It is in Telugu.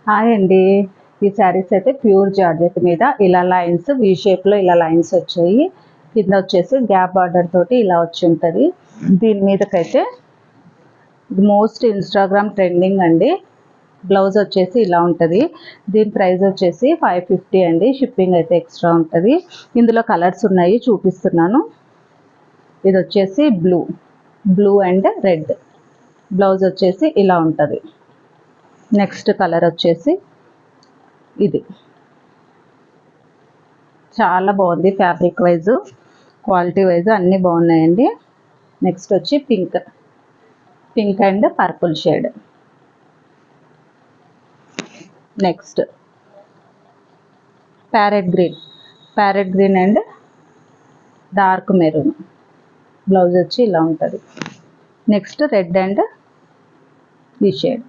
హాయ్ అండి. ఈ శారీస్ అయితే ప్యూర్ జార్జెట్ మీద ఇలా లైన్స్ వీ షేప్లో ఇలా లైన్స్ వచ్చాయి. కింద వచ్చేసి గ్యాప్ బార్డర్ తోటి ఇలా వచ్చి ఉంటుంది. దీని మీదకైతే మోస్ట్ ఇన్స్టాగ్రామ్ ట్రెండింగ్ అండి. బ్లౌజ్ వచ్చేసి ఇలా ఉంటుంది. దీని ప్రైస్ వచ్చేసి 550 అండి. షిప్పింగ్ అయితే ఎక్స్ట్రా ఉంటుంది. ఇందులో కలర్స్ ఉన్నాయి, చూపిస్తున్నాను. ఇది వచ్చేసి బ్లూ అండ్ రెడ్. బ్లౌజ్ వచ్చేసి ఇలా ఉంటుంది. నెక్స్ట్ కలర్ వచ్చేసి ఇది చాలా బాగుంది. ఫ్యాబ్రిక్ వైజ్, క్వాలిటీ వైజ్ అన్నీ బాగున్నాయండి. నెక్స్ట్ వచ్చి pink and purple shade. Next parrot green and dark maroon. Blouse వచ్చి ఇలా ఉంటుంది. నెక్స్ట్ రెడ్ అండ్ ఈ షేడ్.